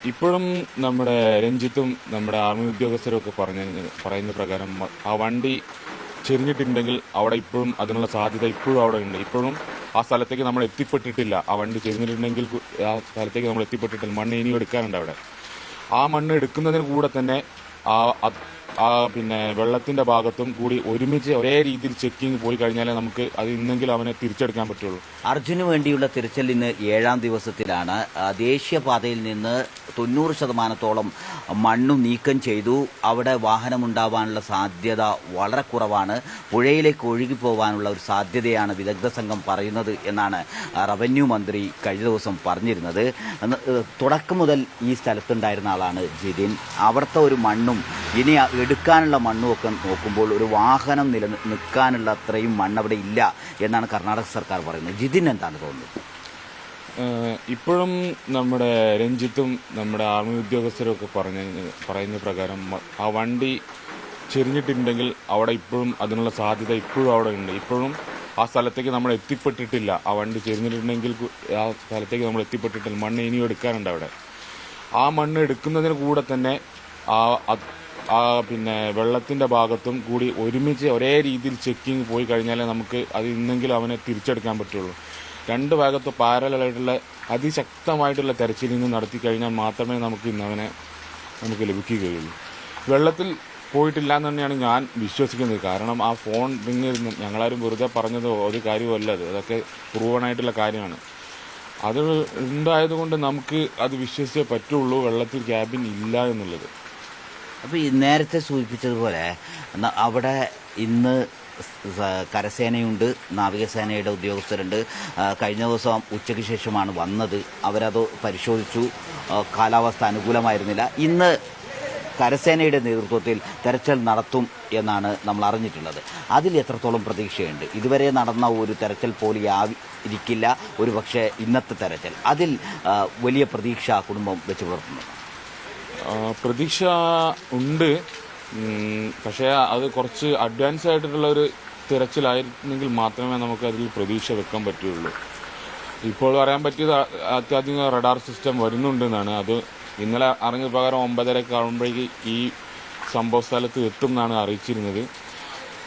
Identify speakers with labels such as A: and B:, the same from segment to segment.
A: ഇപ്പോഴും നമ്മുടെ രഞ്ജിത്തും നമ്മുടെ ആർമി ഉദ്യോഗസ്ഥരും ഒക്കെ പറയുന്ന പ്രകാരം ആ വണ്ടി ചെരിഞ്ഞിട്ടുണ്ടെങ്കിൽ അവിടെ ഇപ്പോഴും അതിനുള്ള സാധ്യത ഇപ്പോഴും അവിടെ ഉണ്ട്. ഇപ്പോഴും ആ സ്ഥലത്തേക്ക് നമ്മൾ എത്തിപ്പെട്ടിട്ടില്ല. ആ വണ്ടി ചെരിഞ്ഞിട്ടുണ്ടെങ്കിൽ ആ സ്ഥലത്തേക്ക് നമ്മൾ എത്തിപ്പെട്ടിട്ടില്ല. മണ്ണ് ഇനിയും എടുക്കാനുണ്ട് അവിടെ. ആ മണ്ണ് എടുക്കുന്നതിന് കൂടെ തന്നെ ആ പിന്നെ വെള്ളത്തിന്റെ ഭാഗത്തും കൂടി ഒരുമിച്ച് ഒരേ രീതിയിൽ ചെക്കിങ് പോയി കഴിഞ്ഞാലേ നമുക്ക് അത് ഇന്നെങ്കിലും അവനെ തിരിച്ചെടുക്കാൻ പറ്റുള്ളൂ.
B: അർജുന് വേണ്ടിയുള്ള തിരച്ചിൽ ഇന്ന് 7ാം ദിവസത്തിലാണ്. ദേശീയപാതയിൽ നിന്ന് 90% മണ്ണു നീക്കം ചെയ്തു. അവിടെ വാഹനമുണ്ടാവാനുള്ള സാധ്യത വളരെ കുറവാണ്. പുഴയിലേക്ക് ഒഴുകിപ്പോവാനുള്ള ഒരു സാധ്യതയാണ് വിദഗ്ധ സംഘം പറയുന്നത് എന്നാണ് റവന്യൂ മന്ത്രി കഴിഞ്ഞ ദിവസം പറഞ്ഞിരുന്നത്. തുടക്കം മുതൽ ഈ സ്ഥലത്തുണ്ടായിരുന്ന ആളാണ് ജിതിൻ. അവിടുത്തെ ഒരു മണ്ണും ഇനി എടുക്കാനുള്ള മണ്ണും ഒക്കെ നോക്കുമ്പോൾ ഒരു വാഹനം നിൽക്കാനുള്ള അത്രയും മണ്ണ് അവിടെ ഇല്ല എന്നാണ് കർണാടക സർക്കാർ പറയുന്നത്. ജിതിൻ എന്താണ് തോന്നുന്നത്?
A: ഇപ്പോഴും നമ്മുടെ രഞ്ജിത്തും നമ്മുടെ ആർമി ഉദ്യോഗസ്ഥരും ഒക്കെ പറയുന്ന പ്രകാരം ആ വണ്ടി ചെരിഞ്ഞിട്ടുണ്ടെങ്കിൽ അവിടെ ഇപ്പോഴും അതിനുള്ള സാധ്യത ഇപ്പോഴും അവിടെ ഉണ്ട്. ഇപ്പോഴും ആ സ്ഥലത്തേക്ക് നമ്മൾ എത്തിപ്പെട്ടിട്ടില്ല. ആ വണ്ടി ചെരിഞ്ഞിട്ടുണ്ടെങ്കിൽ ആ സ്ഥലത്തേക്ക് നമ്മൾ എത്തിപ്പെട്ടിട്ടില്ല. മണ്ണ് ഇനിയും എടുക്കാനുണ്ട് അവിടെ. ആ മണ്ണ് എടുക്കുന്നതിന് കൂടെ തന്നെ പിന്നെ വെള്ളത്തിന്റെ ഭാഗത്തും കൂടി ഒരുമിച്ച് ഒരേ രീതിയിൽ ചെക്കിങ് പോയി കഴിഞ്ഞാലേ നമുക്ക് അത് ഇന്നെങ്കിലും അവനെ തിരിച്ചെടുക്കാൻ പറ്റുള്ളൂ. രണ്ട് ഭാഗത്ത് പാരലായിട്ടുള്ള അതിശക്തമായിട്ടുള്ള തെരച്ചിലിന് നടത്തി കഴിഞ്ഞാൽ മാത്രമേ നമുക്ക് ഇന്ന് അവനെ ലഭിക്കുകയുള്ളൂ. വെള്ളത്തിൽ പോയിട്ടില്ല എന്ന് തന്നെയാണ് ഞാൻ വിശ്വസിക്കുന്നത്. കാരണം ആ ഫോൺ റിങ് ഞങ്ങളാരും വെറുതെ പറഞ്ഞത് ഒരു കാര്യമല്ല. അതൊക്കെ പ്രൂവണായിട്ടുള്ള കാര്യമാണ്. അത് ഉണ്ടായതുകൊണ്ട് നമുക്ക് അത് വിശ്വസിച്ചേ പറ്റുള്ളൂ വെള്ളത്തിൽ ക്യാബിൻ ഇല്ല എന്നുള്ളത്.
B: അപ്പോൾ ഈ നേരത്തെ സൂചിപ്പിച്ചതുപോലെ അവിടെ ഇന്ന് കരസേനയുണ്ട്, നാവികസേനയുടെ ഉദ്യോഗസ്ഥരുണ്ട്. കഴിഞ്ഞ ദിവസം ഉച്ചയ്ക്ക് ശേഷമാണ് വന്നത്. അവരത് പരിശോധിച്ചു. കാലാവസ്ഥ അനുകൂലമായിരുന്നില്ല. ഇന്ന് കരസേനയുടെ നേതൃത്വത്തിൽ തെരച്ചിൽ നടത്തും എന്നാണ് നമ്മൾ അറിഞ്ഞിട്ടുള്ളത്. അതിൽ എത്രത്തോളം പ്രതീക്ഷയുണ്ട്? ഇതുവരെ നടന്ന ഒരു തെരച്ചിൽ പോലെ ഇരിക്കില്ല ഒരു പക്ഷേ ഇന്നത്തെ തെരച്ചിൽ. അതിൽ വലിയ പ്രതീക്ഷ കുടുംബം വെച്ച് പുലർത്തുന്നു.
A: പ്രതീക്ഷ ഉണ്ട്. പക്ഷേ അത് കുറച്ച് അഡ്വാൻസ് ആയിട്ടുള്ള ഒരു തിരച്ചിലായിരുന്നെങ്കിൽ മാത്രമേ നമുക്ക് അതിൽ പ്രതീക്ഷ വെക്കാൻ പറ്റുള്ളൂ. ഇപ്പോൾ പറയാൻ പറ്റിയത് അത്യാധുനിക റഡാർ സിസ്റ്റം വരുന്നുണ്ടെന്നാണ്. അത് ഇന്നലെ അറിഞ്ഞ പ്രകാരം 9:30 ആകുമ്പോഴേക്ക് ഈ സംഭവ സ്ഥലത്ത് എത്തും എന്നാണ് അറിയിച്ചിരുന്നത്.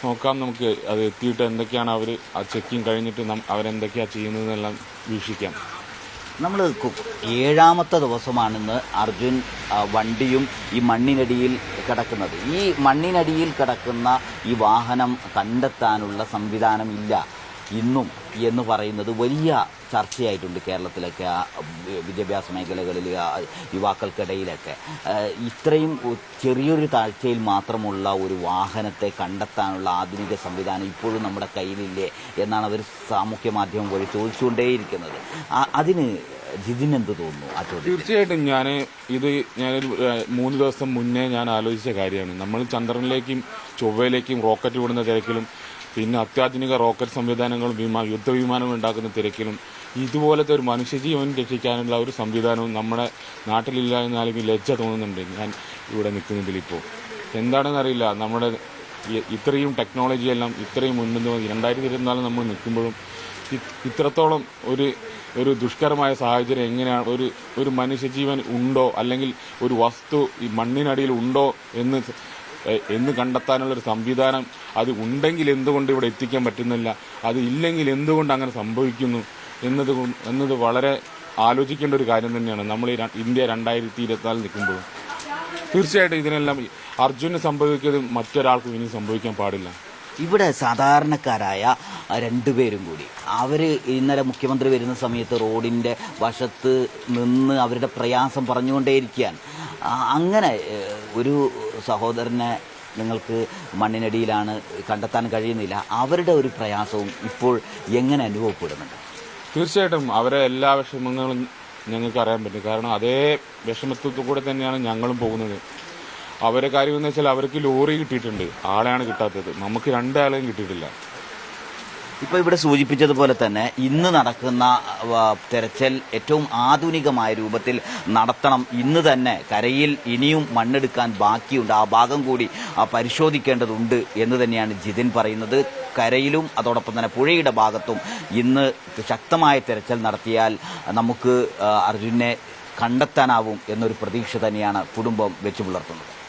A: നോക്കാം, നമുക്ക് അത് എത്തിയിട്ട് എന്തൊക്കെയാണ് അവർ ആ ചെക്കിങ് കഴിഞ്ഞിട്ട് അവരെന്തൊക്കെയാണ് ചെയ്യുന്നതെന്നെല്ലാം വീക്ഷിക്കാം.
B: നമ്മൾ 7ാമത്തെ ദിവസമാണിന്ന് അർജുൻ വണ്ടിയും ഈ മണ്ണിനടിയിൽ കിടക്കുന്നത്. ഈ മണ്ണിനടിയിൽ കിടക്കുന്ന ഈ വാഹനം കണ്ടെത്താനുള്ള സംവിധാനം ഇല്ല ഇന്നും എന്ന് പറയുന്നത് വലിയ ചർച്ചയായിട്ടുണ്ട് കേരളത്തിലൊക്കെ, വിദ്യാഭ്യാസ മേഖലകളിൽ, യുവാക്കൾക്കിടയിലൊക്കെ. ഇത്രയും ചെറിയൊരു താഴ്ചയിൽ മാത്രമുള്ള ഒരു വാഹനത്തെ കണ്ടെത്താനുള്ള ആധുനിക സംവിധാനം ഇപ്പോഴും നമ്മുടെ കയ്യിലില്ലേ എന്നാണ് അവർ സാമൂഹ്യ മാധ്യമം വഴി ചോദിച്ചുകൊണ്ടേയിരിക്കുന്നത്. അതിന് ജിതിൻ എന്ത് തോന്നുന്നു ആ ചോദ്യം?
A: തീർച്ചയായിട്ടും ഞാനൊരു 3 ദിവസം മുന്നേ ഞാൻ ആലോചിച്ച കാര്യമാണ്. നമ്മൾ ചന്ദ്രനിലേക്കും ചൊവ്വയിലേക്കും റോക്കറ്റ് വിടുന്ന തിരക്കിലും പിന്നെ അത്യാധുനിക റോക്കറ്റ് സംവിധാനങ്ങളും യുദ്ധവിമാനങ്ങൾ ഉണ്ടാക്കുന്ന തിരക്കിലും ഇതുപോലത്തെ ഒരു മനുഷ്യജീവൻ രക്ഷിക്കാനുള്ള ഒരു സംവിധാനവും നമ്മുടെ നാട്ടിലില്ല എന്നാലും ലജ്ജ തോന്നുന്നുണ്ട് ഞാൻ ഇവിടെ നിൽക്കുന്നതിൽ. ഇപ്പോൾ എന്താണെന്നറിയില്ല, നമ്മുടെ ഇത്രയും ടെക്നോളജിയെല്ലാം ഇത്രയും മുന്നോട്ട് 2024 നമ്മൾ നിൽക്കുമ്പോഴും ഇത്രത്തോളം ഒരു ദുഷ്കരമായ സാഹചര്യം എങ്ങനെയാണ് ഒരു മനുഷ്യജീവൻ ഉണ്ടോ അല്ലെങ്കിൽ ഒരു വസ്തു ഈ മണ്ണിനടിയിൽ ഉണ്ടോ എന്ന് കണ്ടെത്താനുള്ളൊരു സംവിധാനം അത് ഉണ്ടെങ്കിൽ എന്തുകൊണ്ട് ഇവിടെ എത്തിക്കാൻ പറ്റുന്നില്ല, അത് ഇല്ലെങ്കിൽ എന്തുകൊണ്ട് അങ്ങനെ സംഭവിക്കുന്നു എന്നത് വളരെ ആലോചിക്കേണ്ട ഒരു കാര്യം തന്നെയാണ്. നമ്മൾ ഇന്ത്യ 2024 നിൽക്കുമ്പോഴും തീർച്ചയായിട്ടും ഇതിനെല്ലാം അർജുന് സംഭവിക്കുന്നത് മറ്റൊരാൾക്കും ഇനി സംഭവിക്കാൻ പാടില്ല.
B: ഇവിടെ സാധാരണക്കാരായ 2 പേരും കൂടി അവർ ഇന്നലെ മുഖ്യമന്ത്രി വരുന്ന സമയത്ത് റോഡിൻ്റെ വശത്ത് നിന്ന് അവരുടെ പ്രയാസം പറഞ്ഞുകൊണ്ടേയിരിക്കുകയാണ്. അങ്ങനെ ഒരു സഹോദരനെ നിങ്ങൾക്ക് മണ്ണിനടിയിലാണ്, കണ്ടെത്താൻ കഴിയുന്നില്ല. അവരുടെ ഒരു പ്രയാസവും ഇപ്പോൾ എങ്ങനെ അനുഭവപ്പെടുന്നുണ്ട്?
A: തീർച്ചയായിട്ടും അവരെ എല്ലാ വിഷമങ്ങളും ഞങ്ങൾക്ക് അറിയാൻ പറ്റും. കാരണം അതേ വിഷമത്വത്തിൽ കൂടെ തന്നെയാണ് ഞങ്ങളും പോകുന്നത്. അവരെ കാര്യം എന്ന് വെച്ചാൽ അവർക്ക് ലോറി കിട്ടിയിട്ടുണ്ട്, ആളെയാണ് കിട്ടാത്തത്. നമുക്ക് 2 ആളെയും കിട്ടിയിട്ടില്ല.
B: ഇപ്പോൾ ഇവിടെ സൂചിപ്പിച്ചതുപോലെ തന്നെ ഇന്ന് നടക്കുന്ന തെരച്ചിൽ ഏറ്റവും ആധുനികമായ രൂപത്തിൽ നടത്തണം. ഇന്ന് തന്നെ കരയിൽ ഇനിയും മണ്ണെടുക്കാൻ ബാക്കിയുണ്ട്, ആ ഭാഗം കൂടി പരിശോധിക്കേണ്ടതുണ്ട് എന്ന് തന്നെയാണ് ജിതിൻ പറയുന്നത്. കരയിലും അതോടൊപ്പം തന്നെ പുഴയുടെ ഭാഗത്തും ഇന്ന് ശക്തമായ തെരച്ചിൽ നടത്തിയാൽ നമുക്ക് അർജുനെ കണ്ടെത്താനാവും എന്നൊരു പ്രതീക്ഷ തന്നെയാണ് കുടുംബം വെച്ചു പുലർത്തുന്നത്.